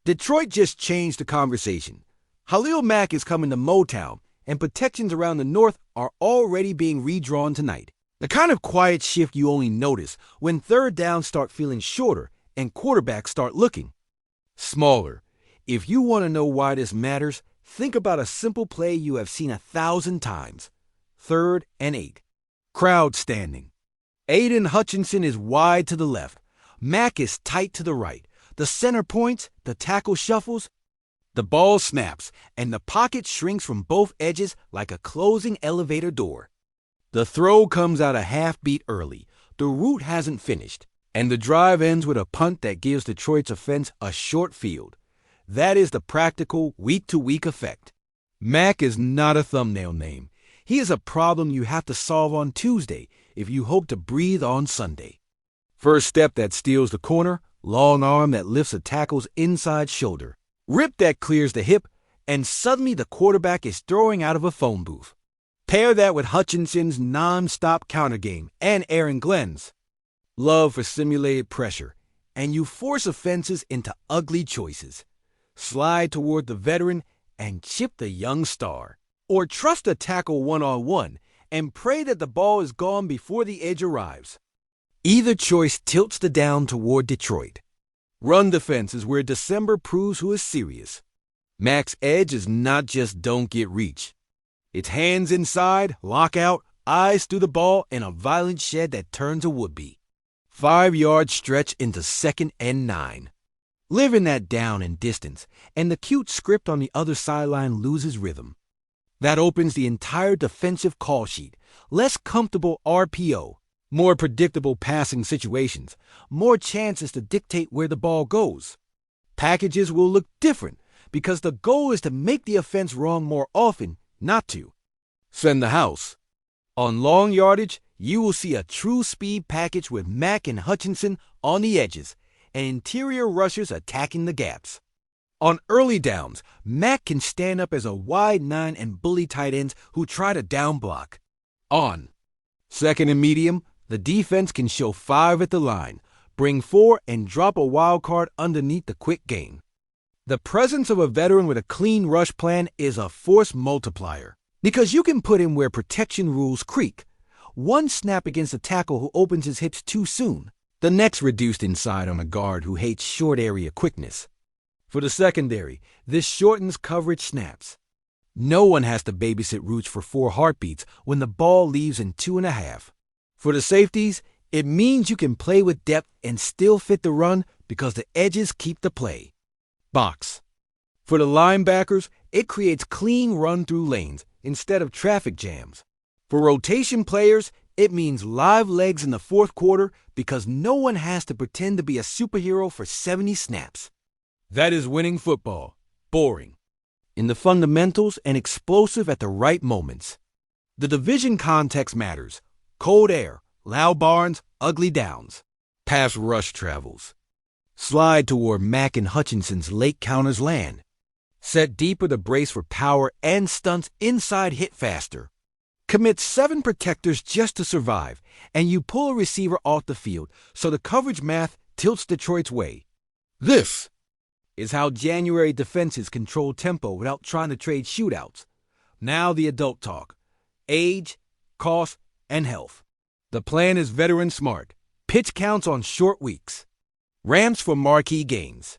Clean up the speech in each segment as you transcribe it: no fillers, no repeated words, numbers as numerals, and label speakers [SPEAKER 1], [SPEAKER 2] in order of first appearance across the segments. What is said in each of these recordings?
[SPEAKER 1] Detroit just changed the conversation. Khalil Mack is coming to Motown, and protections around the North are already being redrawn tonight. The kind of quiet shift you only notice when third downs start feeling shorter and quarterbacks start looking smaller. If you want to know why this matters, think about a simple play you have seen 1,000 times. 3rd and 8. Crowd standing. Aiden Hutchinson is wide to the left. Mack is tight to the right. The center points, the tackle shuffles. The ball snaps, and the pocket shrinks from both edges like a closing elevator door. The throw comes out a half beat early. The route hasn't finished, and the drive ends with a punt that gives Detroit's offense a short field. That is the practical week-to-week effect. Mack is not a thumbnail name. He is a problem you have to solve on Tuesday if you hope to breathe on Sunday. First step that steals the corner, long arm that lifts a tackle's inside shoulder, rip that clears the hip, and suddenly the quarterback is throwing out of a phone booth. Pair that with Hutchinson's non-stop counter game and Aaron Glenn's love for simulated pressure, and you force offenses into ugly choices. Slide toward the veteran and chip the young star. Or trust a tackle one-on-one and pray that the ball is gone before the edge arrives. Either choice tilts the down toward Detroit. Run defense is where December proves who is serious. Mack's edge is not just don't get reach. It's hands inside, lockout, eyes through the ball, and a violent shed that turns a would-be. 5-yard stretch into 2nd and 9. Live in that down and distance, and the cute script on the other sideline loses rhythm. That opens the entire defensive call sheet. Less comfortable RPO, more predictable passing situations, more chances to dictate where the ball goes. Packages will look different because the goal is to make the offense wrong more often, not to send the house. On long yardage, you will see a true speed package with Mack and Hutchinson on the edges and interior rushers attacking the gaps. On early downs, Mack can stand up as a wide 9 and bully tight ends who try to down block. On 2nd and medium, the defense can show 5 at the line, bring 4, and drop a wild card underneath the quick game. The presence of a veteran with a clean rush plan is a force multiplier because you can put him where protection rules creak. One snap against a tackle who opens his hips too soon. The next reduced inside on a guard who hates short area quickness. For the secondary, this shortens coverage snaps. No one has to babysit routes for 4 heartbeats when the ball leaves in 2.5. For the safeties, it means you can play with depth and still fit the run because the edges keep the play. Box. For the linebackers, it creates clean run-through lanes instead of traffic jams. For rotation players, it means live legs in the 4th quarter because no one has to pretend to be a superhero for 70 snaps. That is winning football. Boring. In the fundamentals and explosive at the right moments. The division context matters. Cold air, loud barns, ugly downs. Pass rush travels. Slide toward Mack and Hutchinson's late counters land. Set deeper to brace for power and stunts inside hit faster. Commit 7 protectors just to survive, and you pull a receiver off the field so the coverage math tilts Detroit's way. This is how January defenses control tempo without trying to trade shootouts. Now the adult talk. Age, cost, and health. The plan is veteran smart. Pitch counts on short weeks. Ramps for marquee games.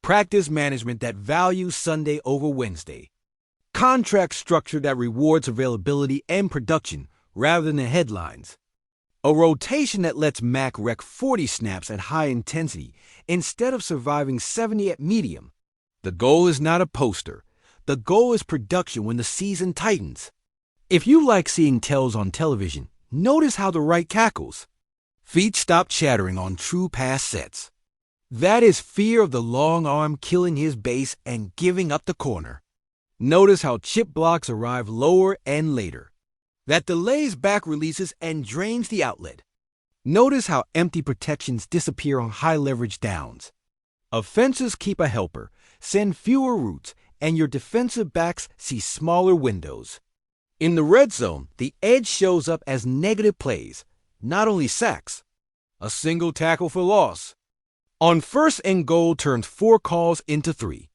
[SPEAKER 1] Practice management that values Sunday over Wednesday. Contract structure that rewards availability and production rather than the headlines. A rotation that lets Mack wreck 40 snaps at high intensity instead of surviving 70 at medium. The goal is not a poster. The goal is production when the season tightens. If you like seeing tells on television, notice how the right cackles. Feet stop chattering on true pass sets. That is fear of the long arm killing his base and giving up the corner. Notice how chip blocks arrive lower and later. That delays back releases and drains the outlet. Notice how empty protections disappear on high-leverage downs. Offenses keep a helper, send fewer routes, and your defensive backs see smaller windows. In the red zone, the edge shows up as negative plays, not only sacks. A single tackle for loss. On first and goal turns 4 calls into 3.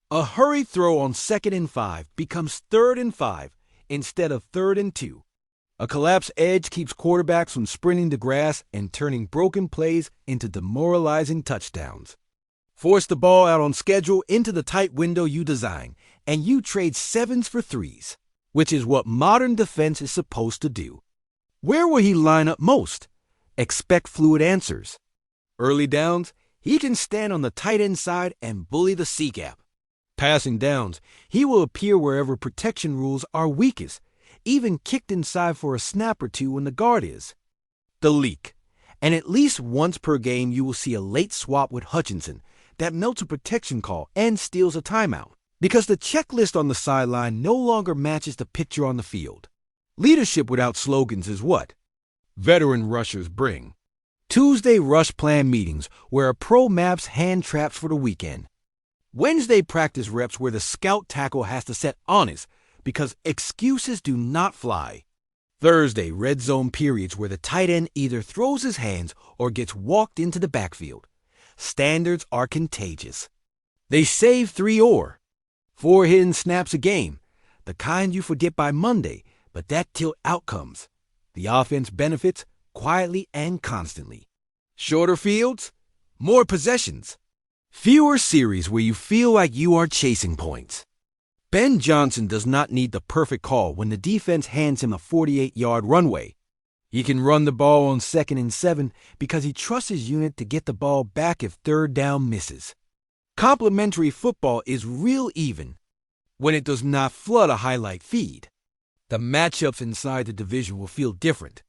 [SPEAKER 1] A hurried throw on 2nd and 5 becomes 3rd and 5 instead of 3rd and 2. A collapsed edge keeps quarterbacks from sprinting the grass and turning broken plays into demoralizing touchdowns. Force the ball out on schedule into the tight window you design, and you trade 7s for 3s, which is what modern defense is supposed to do. Where will he line up most? Expect fluid answers. Early downs, he can stand on the tight end side and bully the C-gap. Passing downs, he will appear wherever protection rules are weakest, even kicked inside for a snap or two when the guard is. The leak. And at least once per game you will see a late swap with Hutchinson that melts a protection call and steals a timeout, because the checklist on the sideline no longer matches the picture on the field. Leadership without slogans is what veteran rushers bring. Tuesday rush plan meetings where a pro maps hand traps for the weekend. Wednesday practice reps where the scout tackle has to set honest because excuses do not fly. Thursday red zone periods where the tight end either throws his hands or gets walked into the backfield. Standards are contagious. They save 3 or 4 hidden snaps a game, the kind you forget by Monday, but that tilt outcomes. The offense benefits quietly and constantly. Shorter fields, more possessions. Fewer series where you feel like you are chasing points. Ben Johnson does not need the perfect call when the defense hands him a 48-yard runway. He can run the ball on 2nd and 7 because he trusts his unit to get the ball back if 3rd down misses. Complementary football is real even when it does not flood a highlight feed. The matchups inside the division will feel different.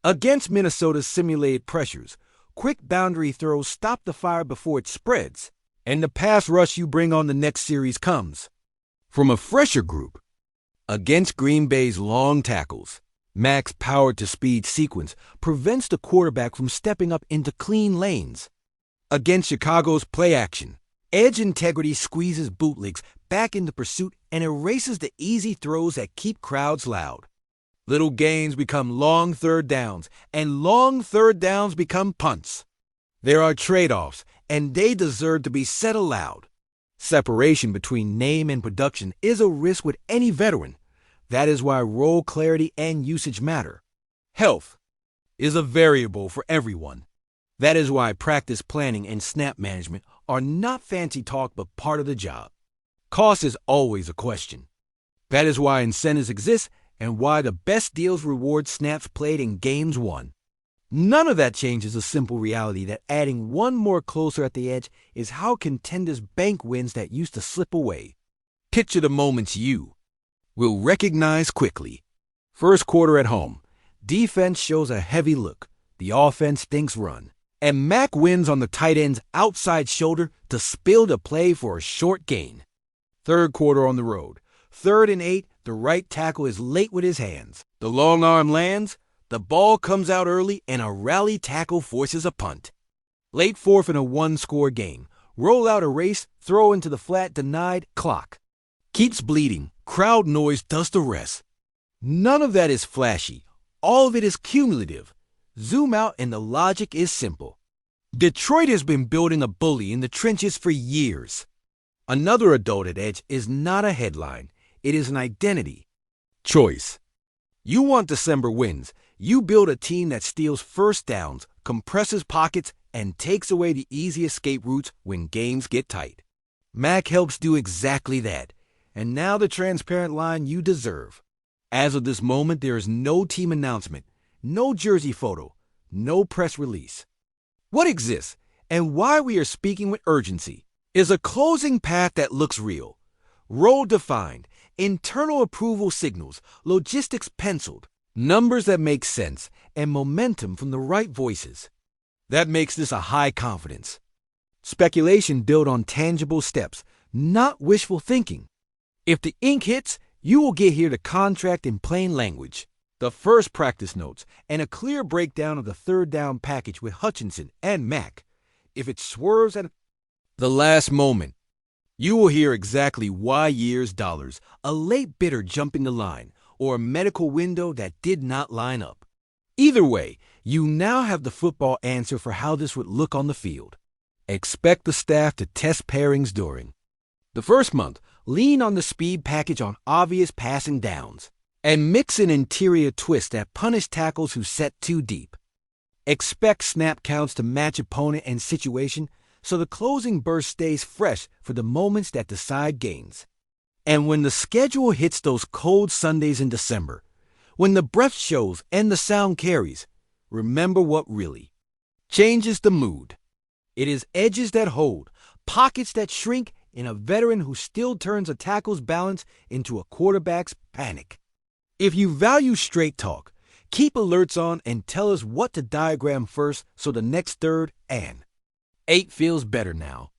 [SPEAKER 1] Against Minnesota's simulated pressures, quick boundary throws stop the fire before it spreads, and the pass rush you bring on the next series comes from a fresher group. Against Green Bay's long tackles, Mac's power-to-speed sequence prevents the quarterback from stepping up into clean lanes. Against Chicago's play action, edge integrity squeezes bootlegs back into pursuit and erases the easy throws that keep crowds loud. Little gains become long 3rd downs, and long 3rd downs become punts. There are trade-offs, and they deserve to be said aloud. Separation between name and production is a risk with any veteran. That is why role clarity and usage matter. Health is a variable for everyone. That is why practice planning and snap management are not fancy talk but part of the job. Cost is always a question. That is why incentives exist and why the best deals reward snaps played in games won. None of that changes the simple reality that adding one more closer at the edge is how contenders bank wins that used to slip away. Picture the moments you will recognize quickly. First quarter at home. Defense shows a heavy look. The offense thinks run. And Mac wins on the tight end's outside shoulder to spill the play for a short gain. Third quarter on the road. 3rd and 8, the right tackle is late with his hands. The long arm lands, the ball comes out early, and a rally tackle forces a punt. Late 4th in a 1-score game. Roll out a race, throw into the flat, denied, clock. Keeps bleeding, crowd noise does the rest. None of that is flashy. All of it is cumulative. Zoom out and the logic is simple. Detroit has been building a bully in the trenches for years. Another adult at edge is not a headline. It is an identity. Choice. You want December wins. You build a team that steals first downs, compresses pockets, and takes away the easy escape routes when games get tight. Mac helps do exactly that. And now the transparent line you deserve. As of this moment, there is no team announcement, no jersey photo, no press release. What exists, and why we are speaking with urgency, is a closing path that looks real. Role defined, internal approval signals, logistics penciled, numbers that make sense, and momentum from the right voices. That makes this a high confidence. Speculation built on tangible steps, not wishful thinking. If the ink hits, you will get here the contract in plain language, the first practice notes, and a clear breakdown of the 3rd down package with Hutchinson and Mac. If it swerves at the last moment, you will hear exactly why years dollars, a late bidder jumping the line, or a medical window that did not line up. Either way, you now have the football answer for how this would look on the field. Expect the staff to test pairings during. The first month, lean on the speed package on obvious passing downs, and mix in interior twists that punish tackles who set too deep. Expect snap counts to match opponent and situation so the closing burst stays fresh for the moments that decide games. And when the schedule hits those cold Sundays in December, when the breath shows and the sound carries, remember what really changes the mood. It is edges that hold, pockets that shrink, and a veteran who still turns a tackle's balance into a quarterback's panic. If you value straight talk, keep alerts on and tell us what to diagram first so the next third and 8 feels better now.